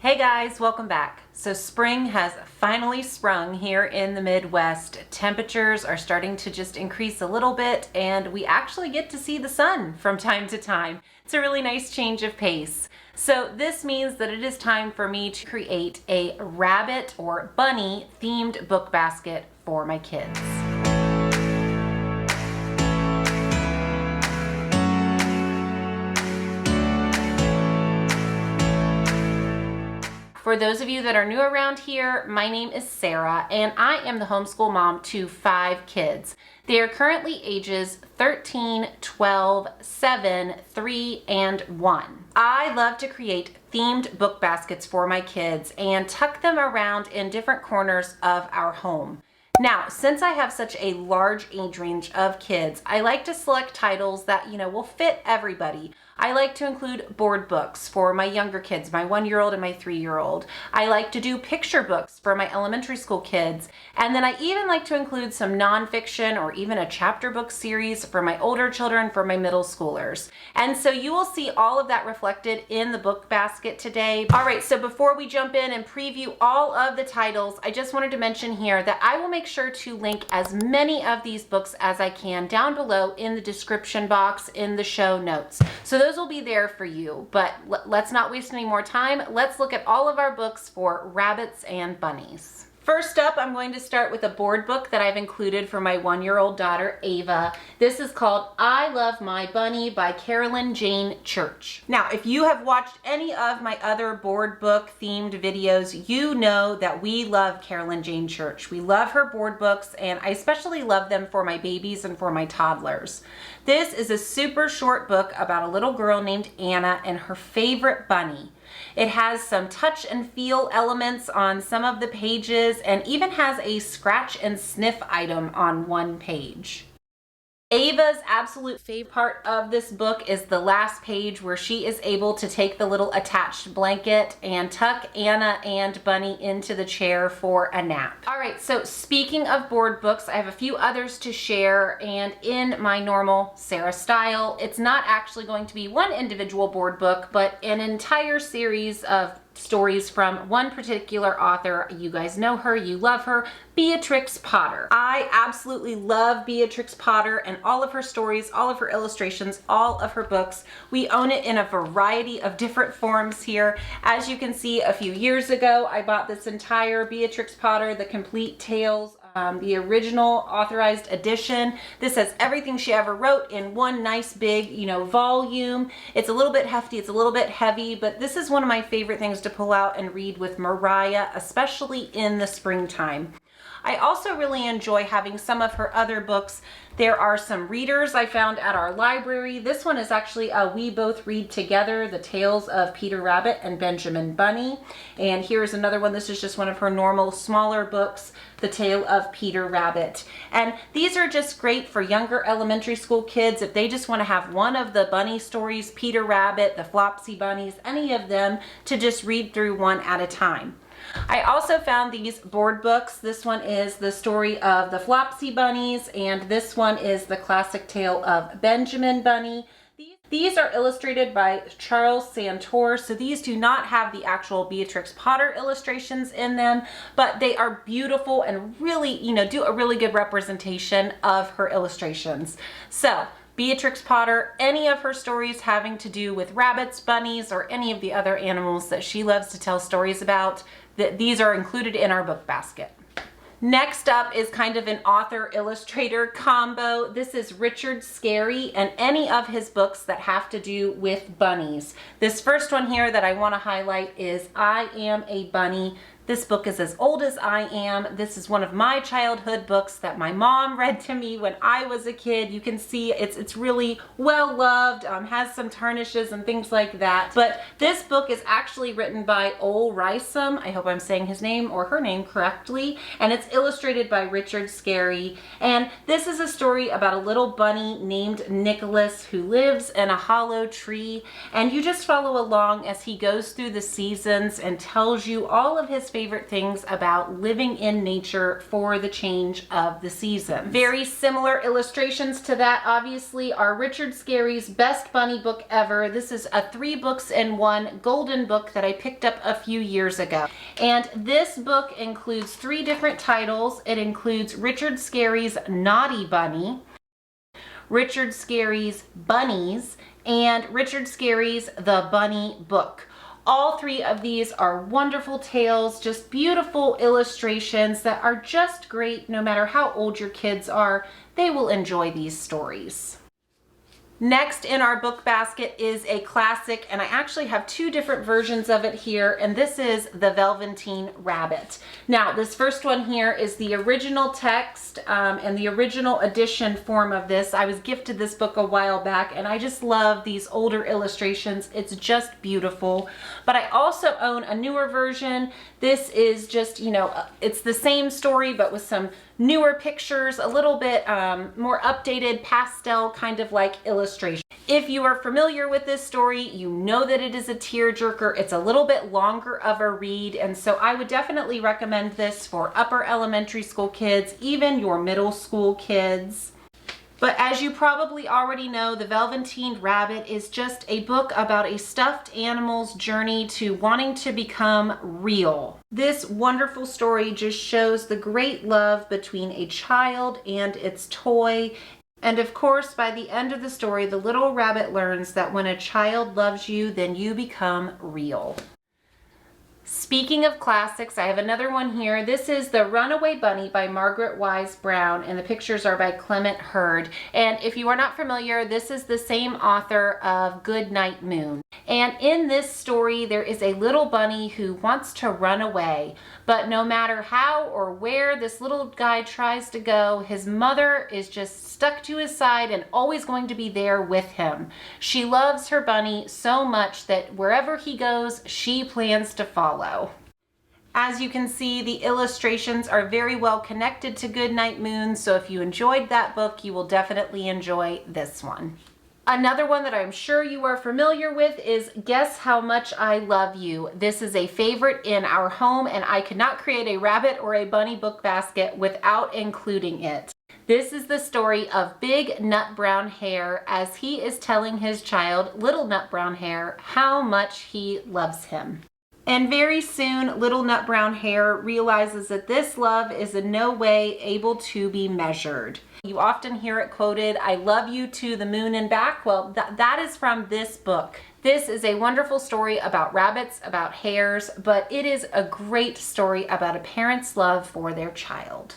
Hey guys, welcome back. So spring has finally sprung here in the Midwest. Temperatures are starting to just increase a little bit and we actually get to see the sun from time to time. It's a really nice change of pace. So this means that it is time for me to create a rabbit or bunny themed book basket for my kids. For those of you that are new around here, my name is Sarah and I am the homeschool mom to 5 kids. They are currently ages 13, 12, 7, 3, and 1. I love to create themed book baskets for my kids and tuck them around in different corners of our home. Now, since I have such a large age range of kids, I like to select titles that, will fit everybody. I like to include board books for my younger kids, my 1-year-old and my 3-year-old. I like to do picture books for my elementary school kids. And then I even like to include some nonfiction or even a chapter book series for my older children, for my middle schoolers. And so you will see all of that reflected in the book basket today. All right, so before we jump in and preview all of the titles, I just wanted to mention here that I will make sure to link as many of these books as I can down below in the description box in the show notes. So those will be there for you, but let's not waste any more time. Let's look at all of our books for rabbits and bunnies. First up, I'm going to start with a board book that I've included for my 1-year-old daughter, Ava. This is called I Love My Bunny by Carolyn Jane Church. Now, if you have watched any of my other board book themed videos, you know that we love Carolyn Jane Church. We love her board books, and I especially love them for my babies and for my toddlers. This is a super short book about a little girl named Anna and her favorite bunny. It has some touch and feel elements on some of the pages and even has a scratch and sniff item on one page. Ava's absolute favorite part of this book is the last page where she is able to take the little attached blanket and tuck Anna and Bunny into the chair for a nap. All right, so speaking of board books, I have a few others to share, and in my normal Sarah style, it's not actually going to be one individual board book, but an entire series of stories from one particular author. You guys know her, you love her, Beatrix Potter. I absolutely love Beatrix Potter and all of her stories, all of her illustrations, all of her books. We own it in a variety of different forms here. As you can see, a few years ago, I bought this entire Beatrix Potter, The Complete Tales, the original authorized edition. This has everything she ever wrote in one nice big, volume. It's a little bit hefty, it's a little bit heavy, but this is one of my favorite things to pull out and read with Mariah, especially in the springtime. I also really enjoy having some of her other books. There are some readers I found at our library. This one is actually We Both Read Together, The Tales of Peter Rabbit and Benjamin Bunny. And here's another one. This is just one of her normal, smaller books, The Tale of Peter Rabbit. And these are just great for younger elementary school kids if they just want to have one of the bunny stories, Peter Rabbit, the Flopsy Bunnies, any of them, to just read through one at a time. I also found these board books. This one is the story of the Flopsy Bunnies, and this one is the classic tale of Benjamin Bunny. These are illustrated by Charles Santor, so these do not have the actual Beatrix Potter illustrations in them, but they are beautiful and really, do a really good representation of her illustrations. So, Beatrix Potter, any of her stories having to do with rabbits, bunnies, or any of the other animals that she loves to tell stories about, these are included in our book basket. Next up is kind of an author-illustrator combo. This is Richard Scarry and any of his books that have to do with bunnies. This first one here that I want to highlight is I Am a Bunny. This book is as old as I am. This is one of my childhood books that my mom read to me when I was a kid. You can see it's really well loved, has some tarnishes and things like that. But this book is actually written by Ole Rysum. I hope I'm saying his name or her name correctly. And it's illustrated by Richard Scarry. And this is a story about a little bunny named Nicholas who lives in a hollow tree. And you just follow along as he goes through the seasons and tells you all of his favorite things about living in nature for the change of the season. Very similar illustrations to that, obviously, are Richard Scarry's best bunny book ever. This is a 3-books-in-1 golden book that I picked up a few years ago. And this book includes 3 different titles. It includes Richard Scarry's Naughty Bunny, Richard Scarry's Bunnies, and Richard Scarry's The Bunny Book. All 3 of these are wonderful tales, just beautiful illustrations that are just great no matter how old your kids are. They will enjoy these stories. Next in our book basket is a classic, and I actually have 2 different versions of it here, and this is The Velveteen Rabbit. Now, this first one here is the original text and the original edition form of this. I was gifted this book a while back, and I just love these older illustrations. It's just beautiful. But I also own a newer version. This is just, you know, it's the same story, but with some newer pictures, a little bit more updated pastel kind of like illustration. If you are familiar with this story, you know that it is a tearjerker. It's a little bit longer of a read, and so I would definitely recommend this for upper elementary school kids, even your middle school kids. But as you probably already know, The Velveteen Rabbit is just a book about a stuffed animal's journey to wanting to become real. This wonderful story just shows the great love between a child and its toy. And of course, by the end of the story, the little rabbit learns that when a child loves you, then you become real. Speaking of classics, I have another one here. This is The Runaway Bunny by Margaret Wise Brown, and the pictures are by Clement Hurd. And if you are not familiar, this is the same author of Good Night Moon. And in this story, there is a little bunny who wants to run away, but no matter how or where this little guy tries to go, his mother is just stuck to his side and always going to be there with him. She loves her bunny so much that wherever he goes, she plans to follow. As you can see, the illustrations are very well connected to Goodnight Moon, so if you enjoyed that book, you will definitely enjoy this one. Another one that I'm sure you are familiar with is Guess How Much I Love You. This is a favorite in our home, and I could not create a rabbit or a bunny book basket without including it. This is the story of Big Nut Brown Hare as he is telling his child, Little Nut Brown Hare, how much he loves him. And very soon, Little Nut Brown Hare realizes that this love is in no way able to be measured. You often hear it quoted, I love you to the moon and back. Well, that is from this book. This is a wonderful story about rabbits, about hares, but it is a great story about a parent's love for their child.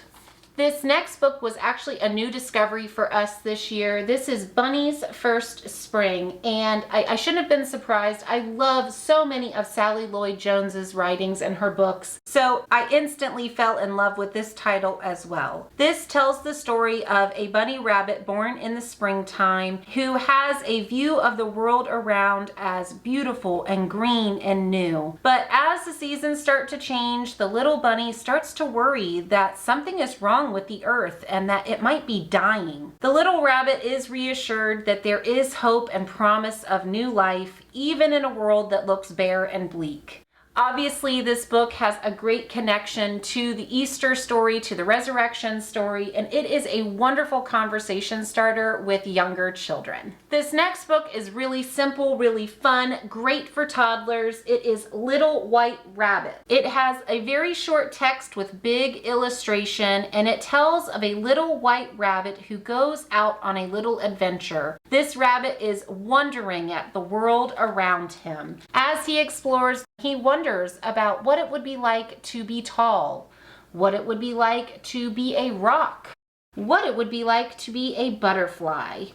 This next book was actually a new discovery for us this year. This is Bunny's First Spring, and I shouldn't have been surprised. I love so many of Sally Lloyd-Jones's writings and her books, so I instantly fell in love with this title as well. This tells the story of a bunny rabbit born in the springtime who has a view of the world around as beautiful and green and new. But as the seasons start to change, the little bunny starts to worry that something is wrong with the earth and that it might be dying. The little rabbit is reassured that there is hope and promise of new life, even in a world that looks bare and bleak. Obviously, this book has a great connection to the Easter story, to the resurrection story, and it is a wonderful conversation starter with younger children. This next book is really simple, really fun, great for toddlers. It is Little White Rabbit. It has a very short text with big illustration, and it tells of a little white rabbit who goes out on a little adventure. This rabbit is wondering at the world around him. As he explores, he wonders about what it would be like to be tall, what it would be like to be a rock, what it would be like to be a butterfly.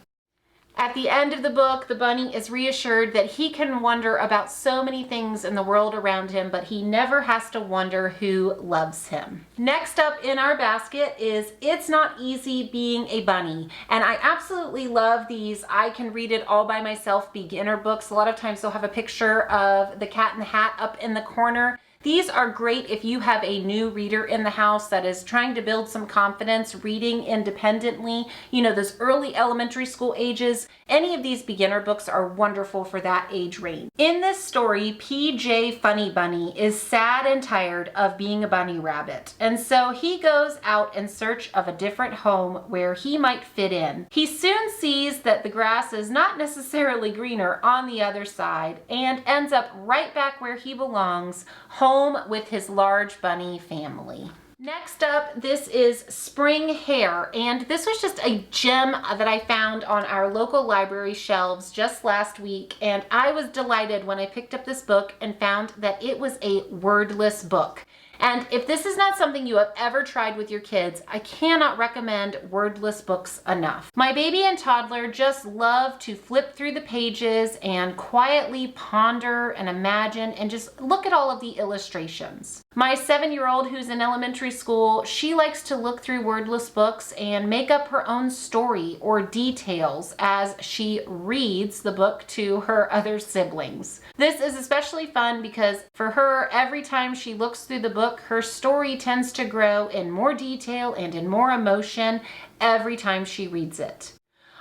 At the end of the book, the bunny is reassured that he can wonder about so many things in the world around him, but he never has to wonder who loves him. Next up in our basket is It's Not Easy Being a Bunny. And I absolutely love these I can read it all by myself beginner books. A lot of times they'll have a picture of the Cat in the Hat up in the corner. These are great if you have a new reader in the house that is trying to build some confidence reading independently. You know, those early elementary school ages. Any of these beginner books are wonderful for that age range. In this story, PJ Funny Bunny is sad and tired of being a bunny rabbit, and so he goes out in search of a different home where he might fit in. He soon sees that the grass is not necessarily greener on the other side and ends up right back where he belongs, home with his large bunny family. Next up, this is Spring Hare, and this was just a gem that I found on our local library shelves just last week, and I was delighted when I picked up this book and found that it was a wordless book. And if this is not something you have ever tried with your kids, I cannot recommend wordless books enough. My baby and toddler just love to flip through the pages and quietly ponder and imagine and just look at all of the illustrations. My 7-year-old who's in elementary school, she likes to look through wordless books and make up her own story or details as she reads the book to her other siblings. This is especially fun because for her, every time she looks through the book, her story tends to grow in more detail and in more emotion every time she reads it.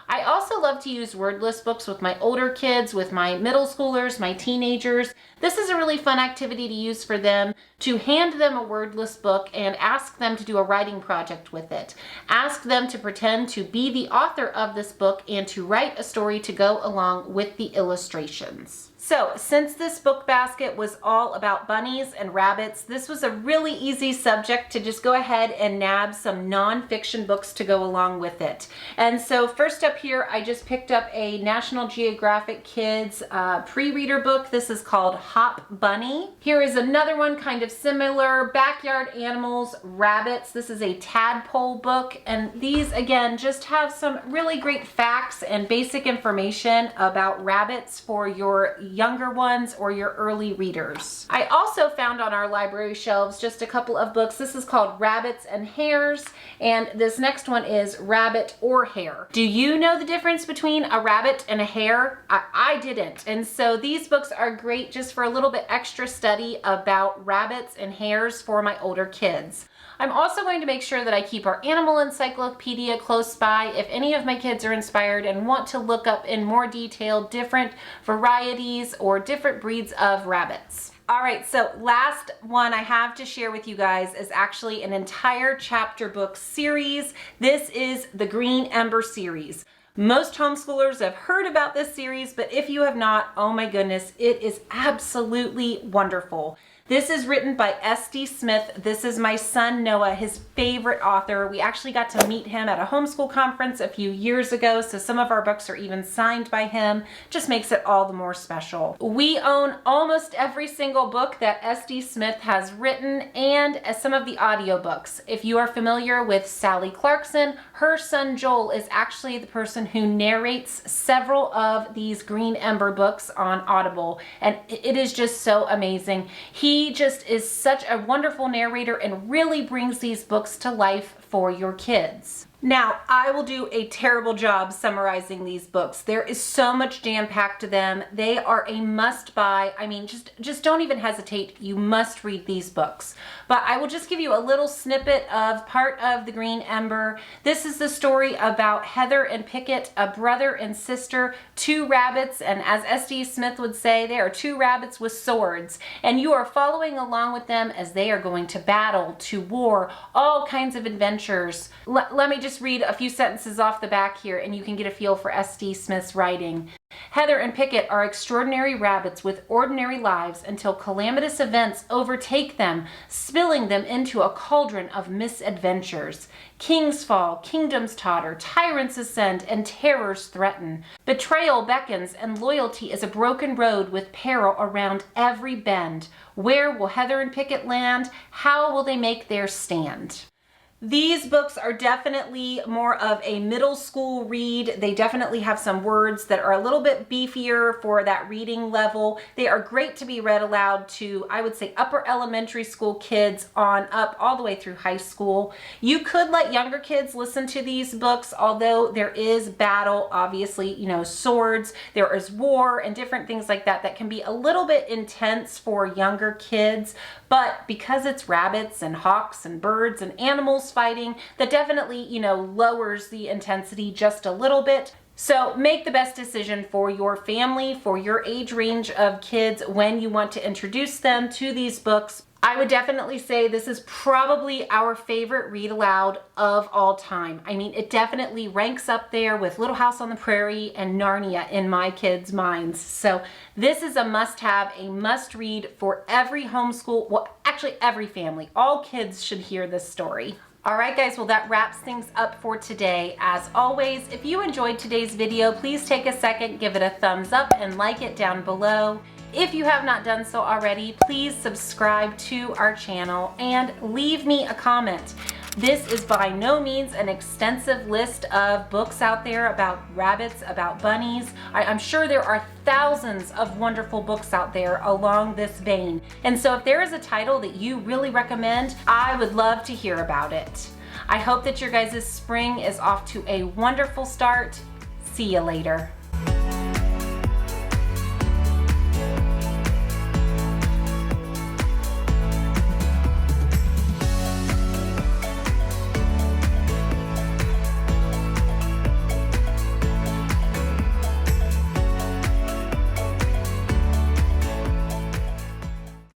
I also love to use wordless books with my older kids, with my middle schoolers, my teenagers. This is a really fun activity to use for them, to hand them a wordless book and ask them to do a writing project with it. Ask them to pretend to be the author of this book and to write a story to go along with the illustrations. So, since this book basket was all about bunnies and rabbits, this was a really easy subject to just go ahead and nab some nonfiction books to go along with it. And so first up here, I just picked up a National Geographic Kids pre-reader book. This is called Hop Bunny. Here is another one kind of similar, Backyard Animals, Rabbits. This is a tadpole book, and these again just have some really great facts and basic information about rabbits for your younger ones or your early readers. I also found on our library shelves just a couple of books. This is called Rabbits and Hares, and this next one is Rabbit or Hare. Do you know the difference between a rabbit and a hare? I didn't, and so these books are great just for a little bit extra study about rabbits and hares for my older kids. I'm also going to make sure that I keep our animal encyclopedia close by if any of my kids are inspired and want to look up in more detail different varieties or different breeds of rabbits. All right, so last one I have to share with you guys is actually an entire chapter book series. This is the Green Ember series. Most homeschoolers have heard about this series, but if you have not, oh my goodness, it is absolutely wonderful. This is written by S.D. Smith. This is my son Noah, his favorite author. We actually got to meet him at a homeschool conference a few years ago, so some of our books are even signed by him. Just makes it all the more special. We own almost every single book that S.D. Smith has written and some of the audiobooks. If you are familiar with Sally Clarkson, her son Joel is actually the person who narrates several of these Green Ember books on Audible, and it is just so amazing. He just is such a wonderful narrator and really brings these books to life for your kids. Now, I will do a terrible job summarizing these books. There is so much jam-packed to them. They are a must-buy. I mean, just don't even hesitate. You must read these books. But I will just give you a little snippet of part of the Green Ember. This is the story about Heather and Pickett, a brother and sister, two rabbits, and as S.D. Smith would say, they are two rabbits with swords. And you are following along with them as they are going to battle, to war, all kinds of adventures. Let me just read a few sentences off the back here and you can get a feel for S.D. Smith's writing. Heather and Pickett are extraordinary rabbits with ordinary lives until calamitous events overtake them, spilling them into a cauldron of misadventures. Kings fall, kingdoms totter, tyrants ascend, and terrors threaten. Betrayal beckons, and loyalty is a broken road with peril around every bend. Where will Heather and Pickett land? How will they make their stand? These books are definitely more of a middle school read. They definitely have some words that are a little bit beefier for that reading level. They are great to be read aloud to, I would say, upper elementary school kids on up all the way through high school. You could let younger kids listen to these books, although there is battle, obviously, you know, swords, there is war and different things like that that can be a little bit intense for younger kids. But because it's rabbits and hawks and birds and animals fighting, that definitely, you know, lowers the intensity just a little bit. So make the best decision for your family, for your age range of kids when you want to introduce them to these books. I would definitely say this is probably our favorite read aloud of all time. I mean, it definitely ranks up there with Little House on the Prairie and Narnia in my kids' minds. So this is a must-have, a must-read for every homeschool, well, actually every family. All kids should hear this story. All right, guys, well, that wraps things up for today. As always, if you enjoyed today's video, please take a second, give it a thumbs up, and like it down below. If you have not done so already, please subscribe to our channel and leave me a comment. This is by no means an extensive list of books out there about rabbits, about bunnies. I'm sure there are thousands of wonderful books out there along this vein. And so if there is a title that you really recommend, I would love to hear about it. I hope that your guys' spring is off to a wonderful start. See you later.